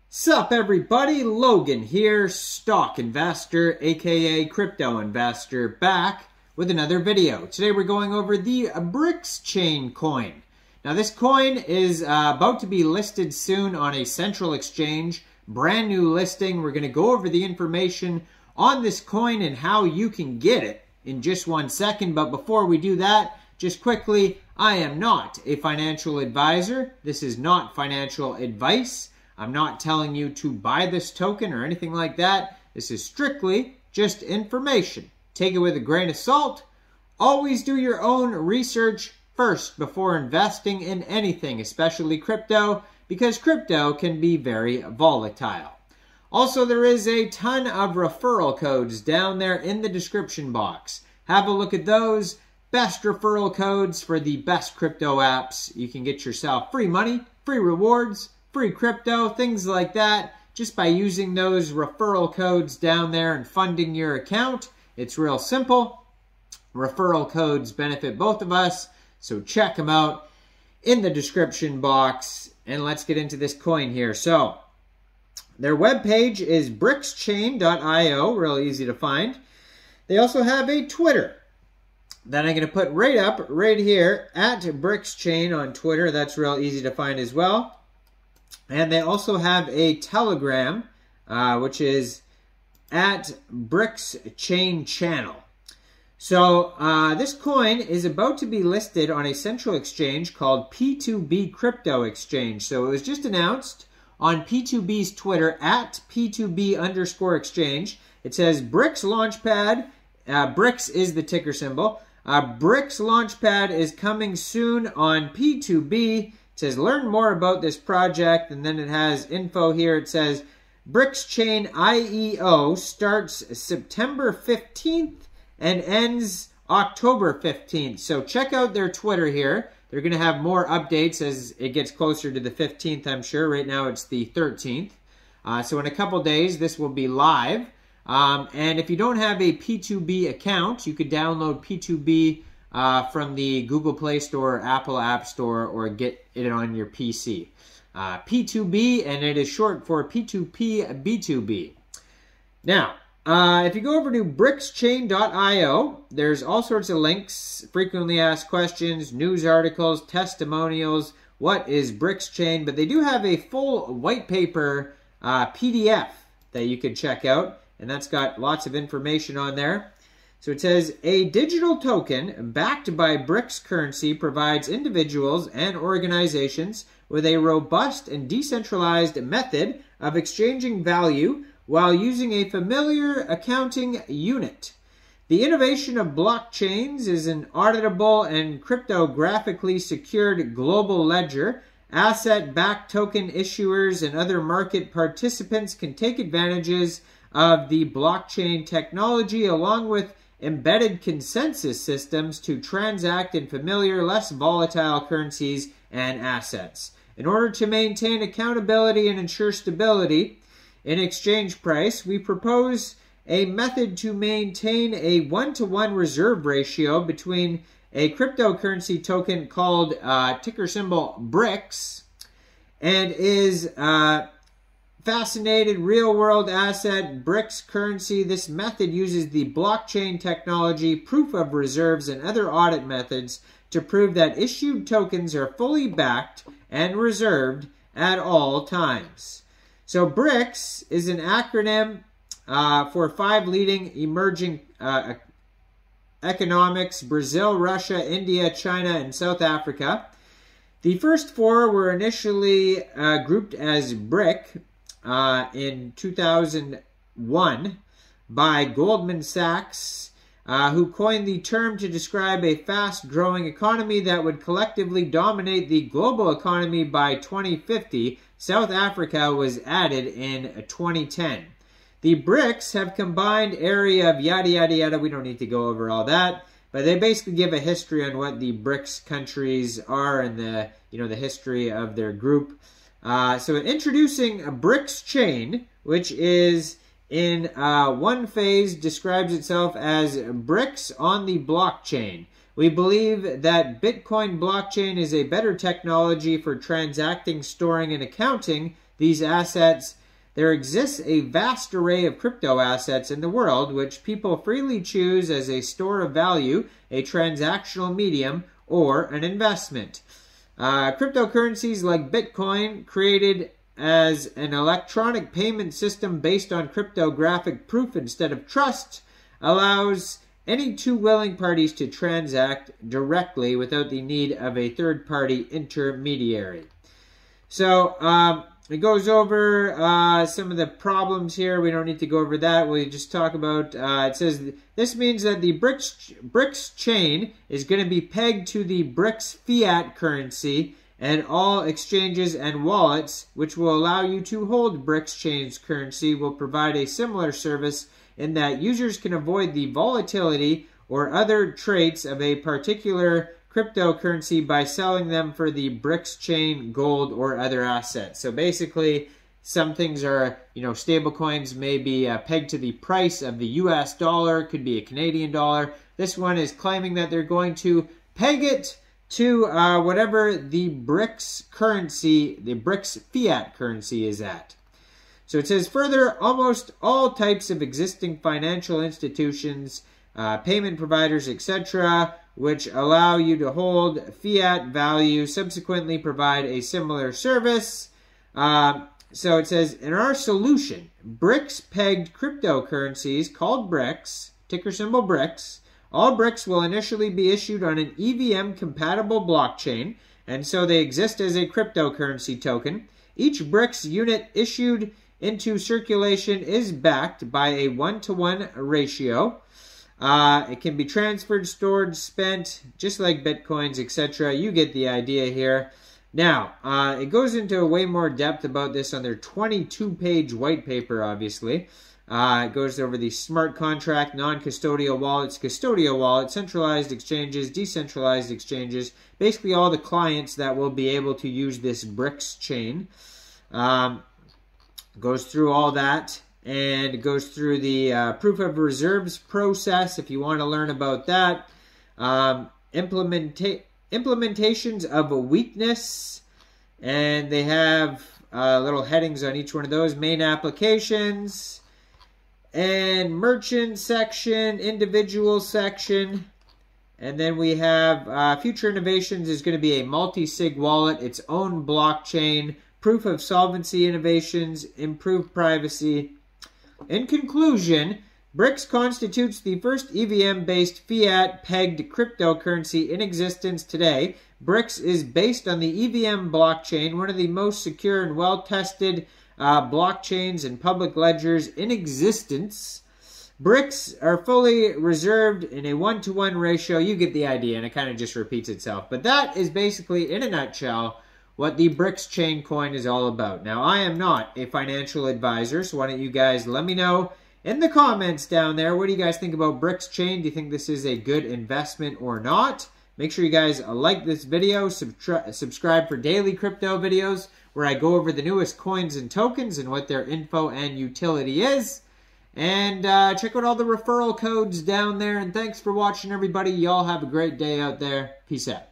Sup everybody, Logan here, stock investor, aka crypto investor, back with another video. Today we're going over the Bricschain coin. Now this coin is about to be listed soon on a central exchange, brand new listing. We're going to go over the information on this coin and how you can get it in just 1 second. But before we do that, just quickly, I am not a financial advisor. This is not financial advice. I'm not telling you to buy this token or anything like that. This is strictly just information. Take it with a grain of salt. Always do your own research first before investing in anything, especially crypto, because crypto can be very volatile. Also, there is a ton of referral codes down there in the description box. Have a look at those. Best referral codes for the best crypto apps. You can get yourself free money, free rewards, free crypto, things like that, just by using those referral codes down there and funding your account. It's real simple. Referral codes benefit both of us, so check them out in the description box. And let's get into this coin here. So, their webpage is bricschain.io, real easy to find. They also have a Twitter that I'm going to put right here, at Bricschain on Twitter. That's real easy to find as well. And they also have a Telegram, which is at Bricschain channel. So this coin is about to be listed on a central exchange called P2E Crypto Exchange. So it was just announced on P2B's Twitter at P2B_exchange. It says Brics Launchpad. Brics is the ticker symbol. Brics Launchpad is coming soon on P2B. It says, learn more about this project, and then it has info here. It says, Bricschain IEO starts September 15th and ends October 15th. So check out their Twitter here. They're going to have more updates as it gets closer to the 15th, I'm sure. Right now it's the 13th. So in a couple days, this will be live. And if you don't have a P2B account, you could download P2B from the Google Play Store, Apple App Store, or get it on your PC. P2B, and it is short for P2P B2B. Now, if you go over to bricschain.io, there's all sorts of links, frequently asked questions, news articles, testimonials. What is Bricschain? But they do have a full white paper PDF that you can check out, and that's got lots of information on there. So it says, a digital token backed by Brics currency provides individuals and organizations with a robust and decentralized method of exchanging value while using a familiar accounting unit. The innovation of blockchains is an auditable and cryptographically secured global ledger. Asset-backed token issuers and other market participants can take advantages of the blockchain technology along with embedded consensus systems to transact in familiar, less volatile currencies and assets. In order to maintain accountability and ensure stability in exchange price, we propose a method to maintain a one-to-one reserve ratio between a cryptocurrency token called ticker symbol Brics and is fascinated real-world asset Brics currency. This method uses the blockchain technology, proof of reserves, and other audit methods to prove that issued tokens are fully backed and reserved at all times. So Brics is an acronym for 5 leading emerging economics: Brazil, Russia, India, China, and South Africa. The first 4 were initially grouped as BRIC in 2001 by Goldman Sachs, who coined the term to describe a fast-growing economy that would collectively dominate the global economy by 2050. South Africa was added in 2010. The BRICS have combined area of yada yada yada. We don't need to go over all that, but they basically give a history on what the BRICS countries are and the the history of their group. So introducing a Bricschain, which is in one phase describes itself as Brics on the blockchain. We believe that Bitcoin blockchain is a better technology for transacting, storing, and accounting these assets, there exists a vast array of crypto assets in the world which people freely choose as a store of value, a transactional medium, or an investment. Cryptocurrencies like Bitcoin, created as an electronic payment system based on cryptographic proof instead of trust, allows any two willing parties to transact directly without the need of a third-party intermediary. So, it goes over some of the problems here. We don't need to go over that. We'll just talk about, it says, this means that the Bricschain is going to be pegged to the Brics fiat currency, and all exchanges and wallets which will allow you to hold Bricschain's currency will provide a similar service in that users can avoid the volatility or other traits of a particular cryptocurrency by selling them for the Bricschain gold or other assets. So basically, some things are, stable coins may be pegged to the price of the US dollar, could be a Canadian dollar. This one is claiming that they're going to peg it to whatever the Brics currency, the Brics fiat currency is at. So it says further, almost all types of existing financial institutions, payment providers, etc., which allow you to hold fiat value, subsequently provide a similar service. So it says, in our solution, Brics-pegged cryptocurrencies called Brics, ticker symbol Brics, all Brics will initially be issued on an EVM-compatible blockchain, and so they exist as a cryptocurrency token. Each Brics unit issued into circulation is backed by a 1-to-1 ratio. It can be transferred, stored, spent, just like Bitcoins, etc. You get the idea here. Now, it goes into way more depth about this on their 22-page white paper, obviously. It goes over the smart contract, non-custodial wallets, custodial wallets, centralized exchanges, decentralized exchanges, basically all the clients that will be able to use this Bricschain. Goes through all that. And it goes through the proof of reserves process, if you want to learn about that. Implementations of a weakness. And they have little headings on each one of those. Main applications. And merchant section, individual section. And then we have future innovations is going to be a multi-sig wallet, its own blockchain, proof of solvency innovations, improved privacy. In conclusion, Brics constitutes the first EVM-based fiat-pegged cryptocurrency in existence today. Brics is based on the EVM blockchain, one of the most secure and well-tested blockchains and public ledgers in existence. Brics are fully reserved in a 1-to-1 ratio. You get the idea, and it kind of just repeats itself. But that is basically, in a nutshell, what the Bricschain coin is all about. Now, I am not a financial advisor, so why don't you guys let me know in the comments down there. What do you guys think about Bricschain? Do you think this is a good investment or not? Make sure you guys like this video, subscribe for daily crypto videos where I go over the newest coins and tokens and what their info and utility is. And check out all the referral codes down there. And thanks for watching, everybody. Y'all have a great day out there. Peace out.